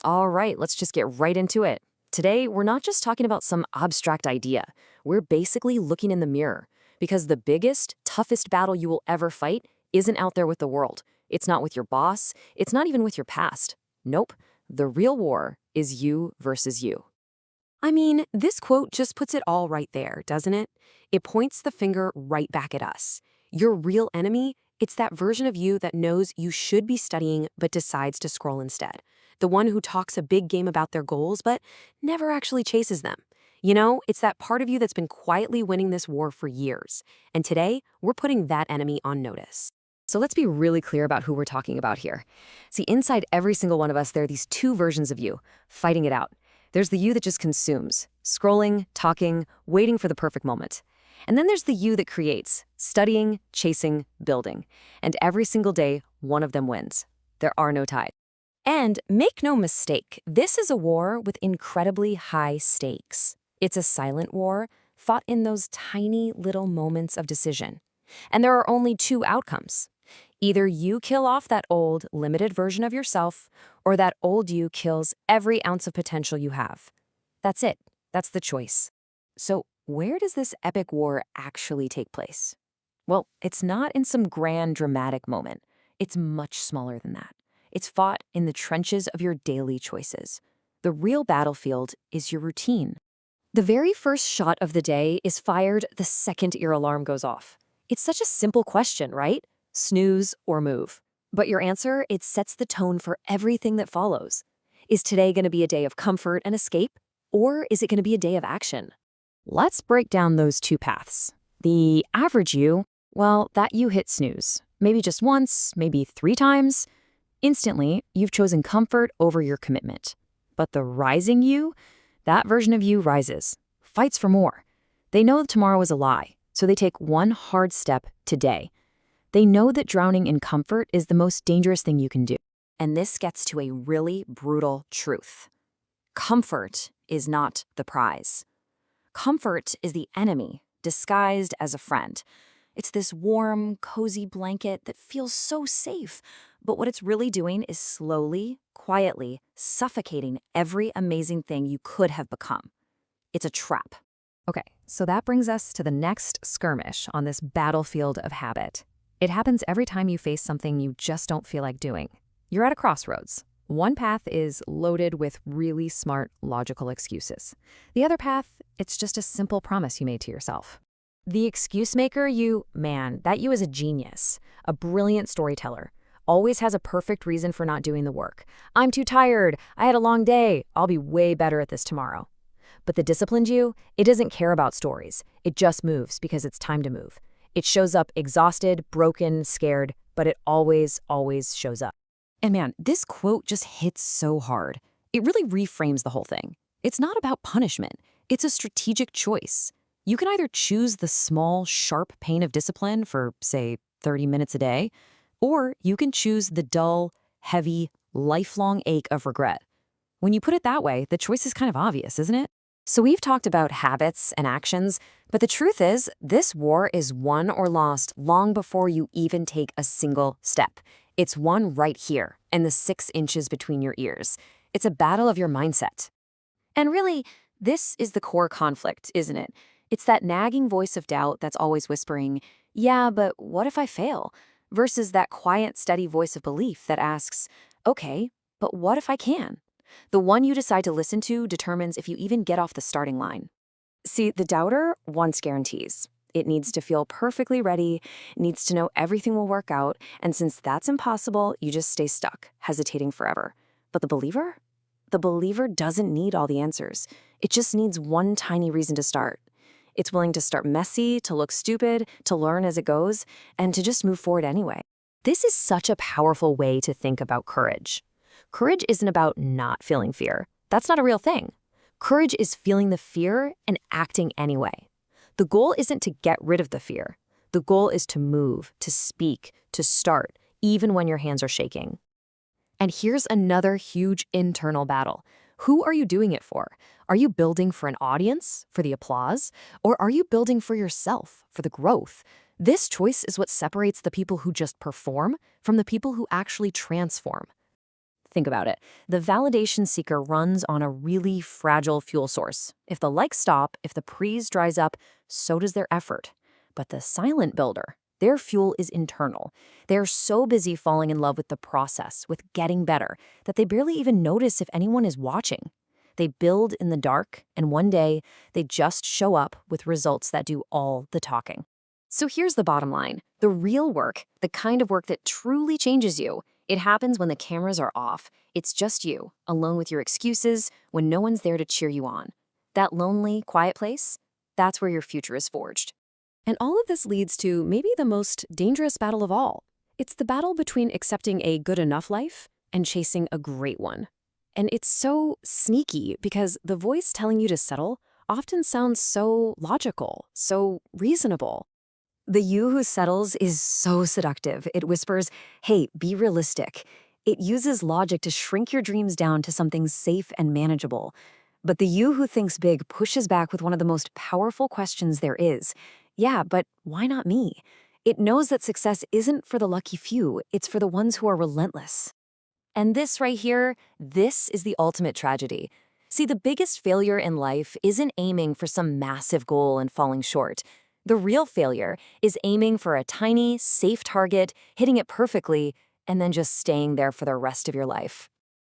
All right, let's just get right into it. Today, we're not just talking about some abstract idea. We're basically looking in the mirror because the biggest, toughest battle you will ever fight isn't out there with the world. It's not with your boss. It's not even with your past. Nope. The real war is you versus you. I mean, this quote just puts it all right there, doesn't it? It points the finger right back at us. Your real enemy, it's that version of you that knows you should be studying but decides to scroll instead. The one who talks a big game about their goals but never actually chases them. You know, it's that part of you that's been quietly winning this war for years. And today, we're putting that enemy on notice. So let's be really clear about who we're talking about here. See, inside every single one of us, there are these two versions of you, fighting it out. There's the you that just consumes, scrolling, talking, waiting for the perfect moment. And then there's the you that creates, studying, chasing, building. And every single day, one of them wins. There are no ties. And make no mistake, this is a war with incredibly high stakes. It's a silent war fought in those tiny little moments of decision. And there are only two outcomes. Either you kill off that old, limited version of yourself, or that old you kills every ounce of potential you have. That's it. That's the choice. So where does this epic war actually take place? Well, it's not in some grand, dramatic moment. It's much smaller than that. It's fought in the trenches of your daily choices. The real battlefield is your routine. The very first shot of the day is fired the second your alarm goes off. It's such a simple question, right? Snooze or move. But your answer, it sets the tone for everything that follows. Is today going to be a day of comfort and escape? Or is it going to be a day of action? Let's break down those two paths. The average you, well, that you hit snooze. Maybe just once, maybe 3 times. Instantly, you've chosen comfort over your commitment. But the rising you, that version of you rises, fights for more. They know that tomorrow is a lie, so they take one hard step today. They know that drowning in comfort is the most dangerous thing you can do. And this gets to a really brutal truth. Comfort is not the prize. Comfort is the enemy, disguised as a friend. It's this warm, cozy blanket that feels so safe, but what it's really doing is slowly, quietly suffocating every amazing thing you could have become. It's a trap. Okay, so that brings us to the next skirmish on this battlefield of habit. It happens every time you face something you just don't feel like doing. You're at a crossroads. One path is loaded with really smart, logical excuses. The other path, it's just a simple promise you made to yourself. The excuse maker, that you is a genius, a brilliant storyteller, always has a perfect reason for not doing the work. I'm too tired. I had a long day. I'll be way better at this tomorrow. But the disciplined you, it doesn't care about stories. It just moves because it's time to move. It shows up exhausted, broken, scared, but it always, always shows up. And man, this quote just hits so hard. It really reframes the whole thing. It's not about punishment. It's a strategic choice. You can either choose the small, sharp pain of discipline for, say, 30 minutes a day, or you can choose the dull, heavy, lifelong ache of regret. When you put it that way, the choice is kind of obvious, isn't it? So we've talked about habits and actions, but the truth is, this war is won or lost long before you even take a single step. It's won right here, in the 6 inches between your ears. It's a battle of your mindset. And really, this is the core conflict, isn't it? It's that nagging voice of doubt that's always whispering, yeah, but what if I fail? Versus that quiet, steady voice of belief that asks, okay, but what if I can? The one you decide to listen to determines if you even get off the starting line. See, the doubter wants guarantees. It needs to feel perfectly ready, needs to know everything will work out, and since that's impossible, you just stay stuck, hesitating forever. But the believer? The believer doesn't need all the answers. It just needs one tiny reason to start. It's willing to start messy, to look stupid, to learn as it goes, and to just move forward anyway. This is such a powerful way to think about courage. Courage isn't about not feeling fear. That's not a real thing. Courage is feeling the fear and acting anyway. The goal isn't to get rid of the fear. The goal is to move, to speak, to start, even when your hands are shaking. And here's another huge internal battle. Who are you doing it for? Are you building for an audience, for the applause? Or are you building for yourself, for the growth? This choice is what separates the people who just perform from the people who actually transform. Think about it. The validation seeker runs on a really fragile fuel source. If the likes stop, if the praise dries up, so does their effort. But the silent builder, their fuel is internal. They're so busy falling in love with the process, with getting better, that they barely even notice if anyone is watching. They build in the dark, and one day, they just show up with results that do all the talking. So here's the bottom line. The real work, the kind of work that truly changes you, it happens when the cameras are off. It's just you, alone with your excuses, when no one's there to cheer you on. That lonely, quiet place, that's where your future is forged. And all of this leads to maybe the most dangerous battle of all. It's the battle between accepting a good enough life and chasing a great one. And it's so sneaky because the voice telling you to settle often sounds so logical, so reasonable. The you who settles is so seductive. It whispers, hey, be realistic. It uses logic to shrink your dreams down to something safe and manageable. But the you who thinks big pushes back with one of the most powerful questions there is. Yeah, but why not me? It knows that success isn't for the lucky few, it's for the ones who are relentless. And this right here, this is the ultimate tragedy. See, the biggest failure in life isn't aiming for some massive goal and falling short. The real failure is aiming for a tiny, safe target, hitting it perfectly, and then just staying there for the rest of your life.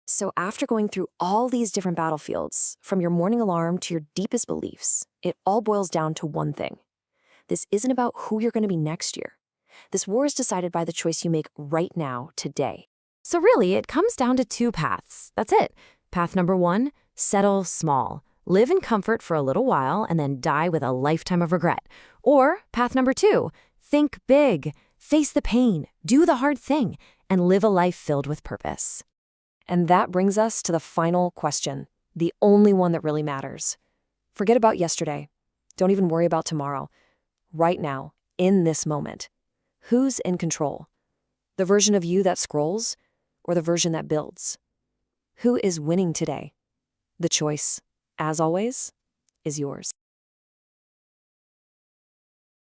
So after going through all these different battlefields, from your morning alarm to your deepest beliefs, it all boils down to one thing. This isn't about who you're going to be next year. This war is decided by the choice you make right now, today. So really, it comes down to two paths. That's it. Path number one, settle small. Live in comfort for a little while and then die with a lifetime of regret. Or path number two, think big, face the pain, do the hard thing, and live a life filled with purpose. And that brings us to the final question, the only one that really matters. Forget about yesterday. Don't even worry about tomorrow. Right now, in this moment, who's in control? The version of you that scrolls or the version that builds? Who is winning today? The choice, as always, is yours.